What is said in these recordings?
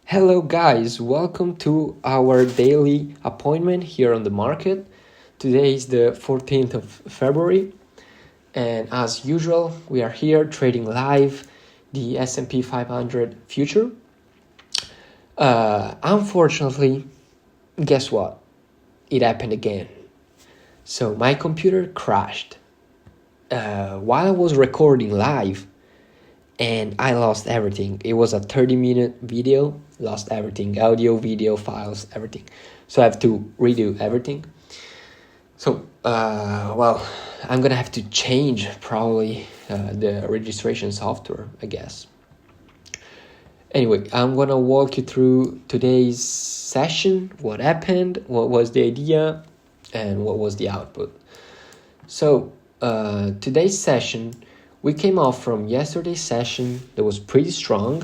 Hello guys, welcome to our daily appointment here on the market. Today is the 14th of February and as usual we are here trading live the S&P 500 future. Unfortunately, guess what? It happened again. So my computer crashed while I was recording live and I lost everything. It was a 30-minute video, lost everything, audio, video, files, everything. So I have to redo everything. So, I'm gonna have to change probably the registration software, I guess. Anyway, I'm gonna walk you through today's session, what happened, what was the idea, and what was the output. So, today's session, we came off from yesterday's session that was pretty strong.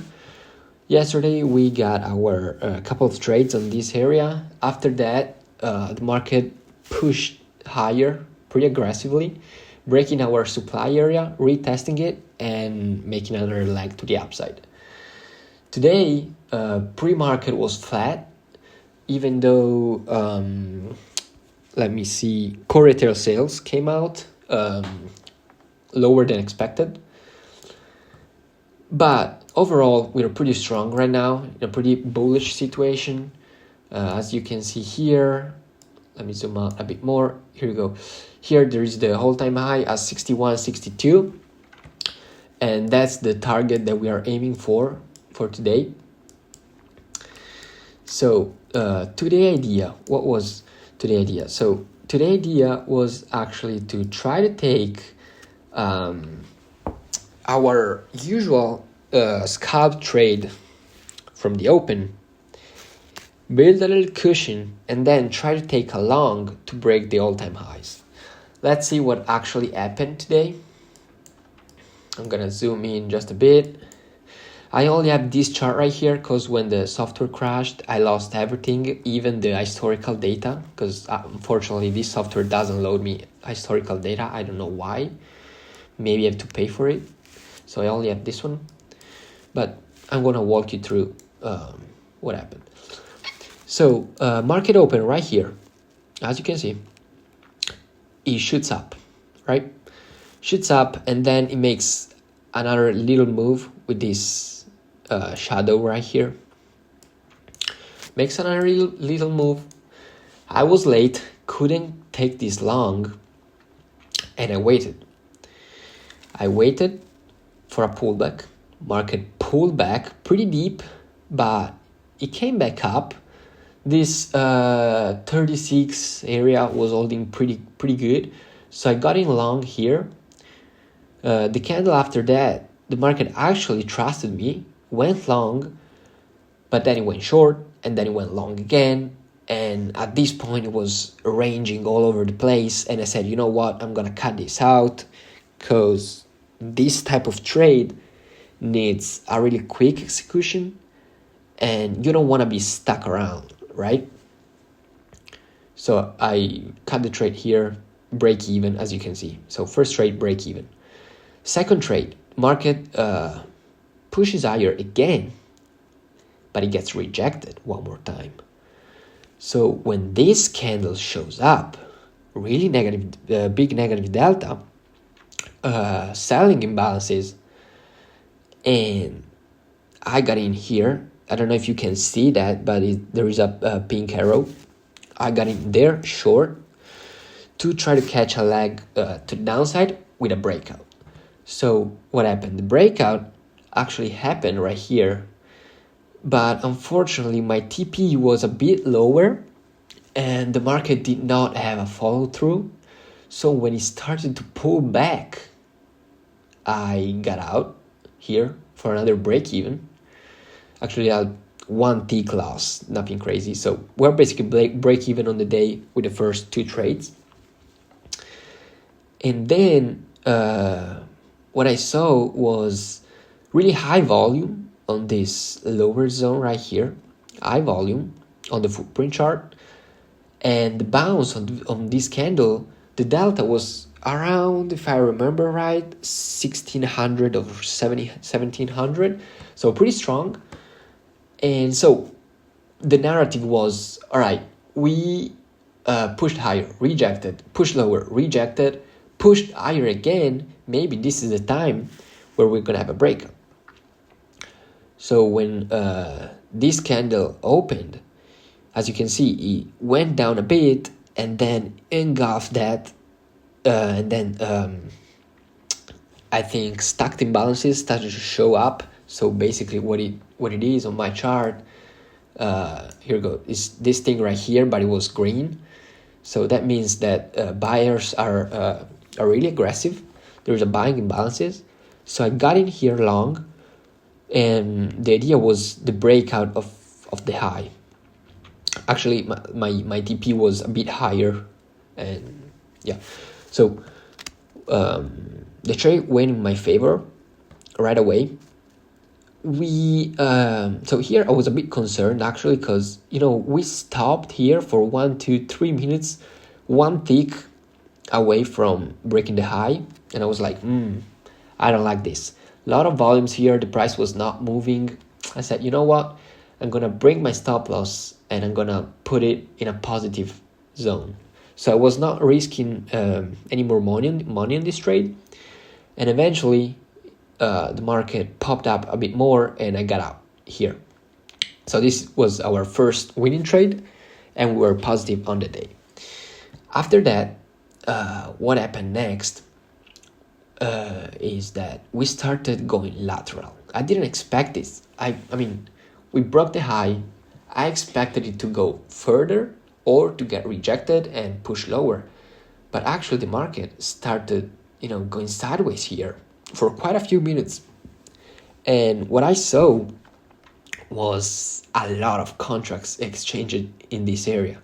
Yesterday we got our couple of trades on this area. After that, the market pushed higher pretty aggressively, breaking our supply area, retesting it, and making another leg to the upside. Today, pre-market was flat, even though, core retail sales came out lower than expected. But overall, we're pretty strong right now, in a pretty bullish situation. As you can see here, let me zoom out a bit more. Here we go. Here there is the all-time high at 61.62. And that's the target that we are aiming for today. So today's idea, what was today's idea? So today's idea was actually to try to take our usual scalp trade from the open, build a little cushion, and then try to take a long to break the all-time highs. Let's see what actually happened today. I'm gonna zoom in just a bit. I only have this chart right here because when the software crashed, I lost everything, even the historical data, because unfortunately this software doesn't load me historical data. I don't know why. Maybe I have to pay for it. So I only have this one. But I'm going to walk you through what happened. So market open right here. As you can see, it shoots up, right? Shoots up and then it makes another little move with this shadow right here. Makes another little move. I was late, couldn't take this long, and I waited. I waited for a pullback. Market pulled back pretty deep, but it came back up. This 36 area was holding pretty good. So I got in long here. The candle after that, the market actually trusted me, went long, but then it went short, and then it went long again. And at this point, it was ranging all over the place. And I said, you know what, I'm going to cut this out because this type of trade needs a really quick execution and you don't want to be stuck around, right? So I cut the trade here, break even, as you can see. So first trade, break even. Second trade, market pushes higher again, but it gets rejected one more time. So when this candle shows up, really negative, big negative delta, selling imbalances, and I got in here. I don't know if you can see that, but there is a pink arrow. I got in there short to try to catch a leg to the downside with a breakout. So what happened? The breakout actually happened right here, but unfortunately my TP was a bit lower and the market did not have a follow through. So when it started to pull back, I got out here for another break even. Actually, I had one tick loss, nothing crazy. So we're basically break even on the day with the first two trades. And then what I saw was really high volume on this lower zone right here. High volume on the footprint chart. And the bounce on this candle, the delta was around, if I remember right, 1600 or 1700. So pretty strong. And so the narrative was, all right, we pushed higher, rejected, pushed lower, rejected, pushed higher again. Maybe this is the time where we're gonna have a breakup. So when this candle opened, as you can see, it went down a bit and then engulfed that, and then I think stacked imbalances started to show up. So basically what it is on my chart, here we go, is this thing right here, but it was green. So that means that buyers are really aggressive. There's a buying imbalances. So I got in here long, and the idea was the breakout of the high. Actually, my TP was a bit higher, and yeah. So the trade went in my favor right away. So here I was a bit concerned actually, because we stopped here for 1, 2, 3 minutes, one tick away from breaking the high, and I was like, I don't like this. A lot of volumes here, the price was not moving. I said, you know what, I'm gonna break my stop loss and I'm gonna put it in a positive zone. So I was not risking any more money on this trade, and eventually the market popped up a bit more and I got out here. So this was our first winning trade, and we were positive on the day. After that, what happened next is that we started going lateral. I didn't expect this. I mean, we broke the high. I expected it to go further or to get rejected and push lower. But actually the market started, going sideways here for quite a few minutes. And what I saw was a lot of contracts exchanged in this area.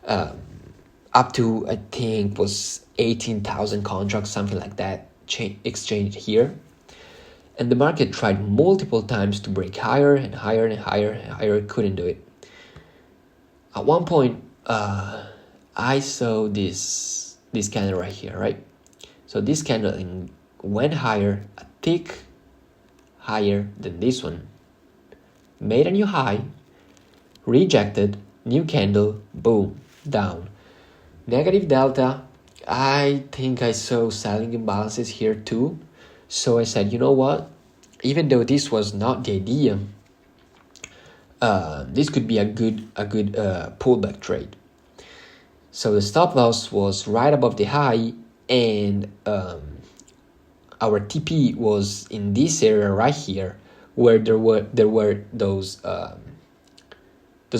Up to, I think, was 18,000 contracts, something like that, exchanged here. And the market tried multiple times to break higher and higher and higher and higher, couldn't do it. At one point, I saw this candle right here, right? So this candle went higher, a tick higher than this one, made a new high, rejected, new candle, boom, down. Negative delta. I think I saw selling imbalances here too. So I said, you know what? Even though this was not the idea, this could be a good pullback trade. So the stop loss was right above the high, and our TP was in this area right here, where there were those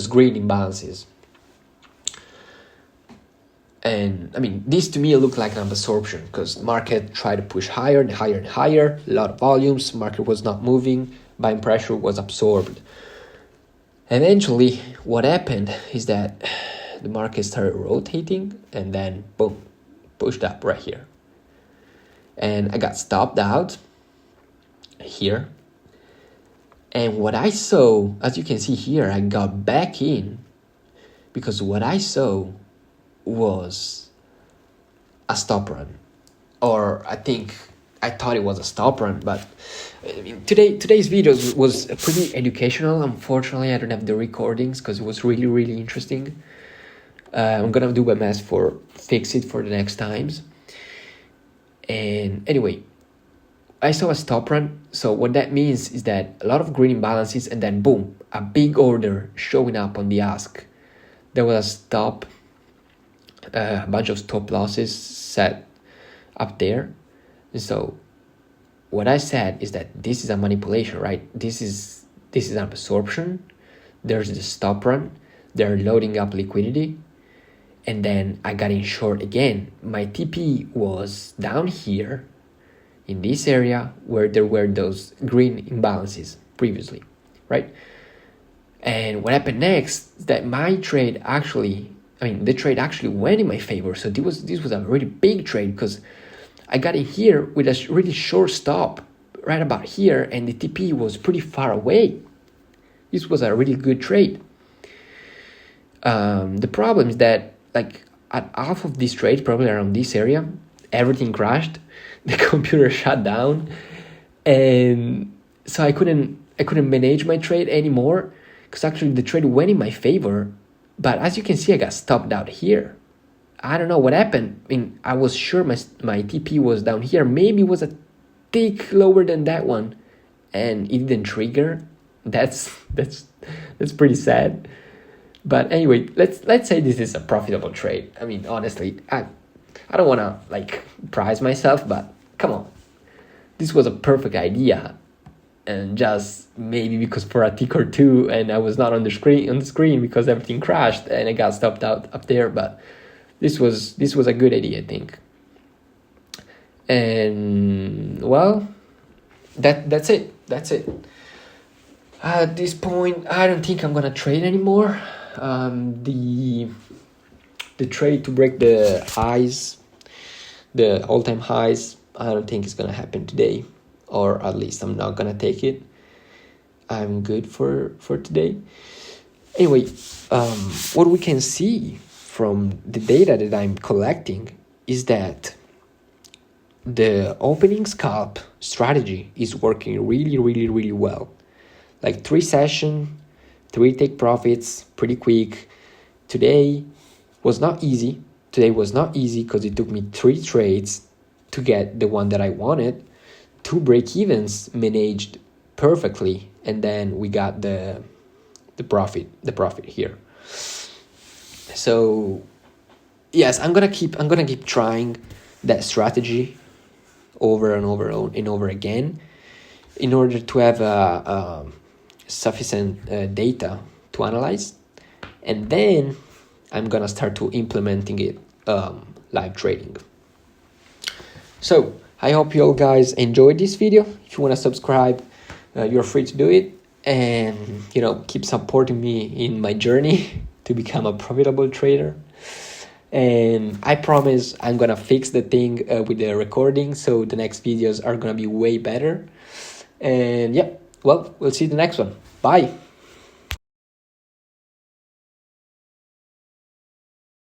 green imbalances. And I mean, this to me looked like an absorption, because market tried to push higher and higher and higher, a lot of volumes, market was not moving, buying pressure was absorbed. Eventually, what happened is that the market started rotating and then boom, pushed up right here. And I got stopped out here. And what I saw, as you can see here, I got back in, because what I saw was a stop run, or I thought it was a stop run, but I mean, today's video was pretty educational. Unfortunately, I don't have the recordings because it was really, really interesting. I'm gonna do my best for fix it for the next times. And anyway, I saw a stop run. So what that means is that a lot of green imbalances, and then boom, a big order showing up on the ask. There was a stop, a bunch of stop losses set up there. And so what I said is that this is a manipulation, right? This is an absorption. There's the stop run. They're loading up liquidity. And then I got in short again. My TP was down here in this area where there were those green imbalances previously, right? And what happened next is that my trade the trade actually went in my favor. So this was a really big trade, because I got in here with a really short stop right about here, and the TP was pretty far away. This was a really good trade. The problem is that like at half of this trade, probably around this area, everything crashed. The computer shut down, and so I couldn't I couldn't manage my trade anymore because actually the trade went in my favor. But as you can see, I got stopped out here. I don't know what happened. I mean, I was sure my TP was down here. Maybe it was a tick lower than that one, and it didn't trigger. That's pretty sad. But anyway, let's say this is a profitable trade. I mean, honestly, I don't want to like prize myself, but come on, this was a perfect idea. And just maybe because for a tick or two, and I was not on the screen because everything crashed and I got stopped out up there. But this was a good idea, I think. And well, that's it. At this point, I don't think I'm gonna trade anymore. The trade to break the highs, the all-time highs, I don't think it's gonna happen today. Or at least I'm not gonna take it. I'm good for today. Anyway, what we can see from the data that I'm collecting is that the opening scalp strategy is working really, really, really well. Like 3 session, 3 take profits, pretty quick. Today was not easy. Because it took me 3 trades to get the one that I wanted. 2 break-evens managed perfectly, and then we got the profit here. So yes, I'm gonna keep trying that strategy over and over again in order to have sufficient data to analyze, and then I'm gonna start to implementing it live trading. So I hope you all guys enjoyed this video. If you want to subscribe, you're free to do it, and keep supporting me in my journey to become a profitable trader. And I promise I'm gonna fix the thing with the recording, so the next videos are gonna be way better. And yeah, well, we'll see you in the next one. Bye.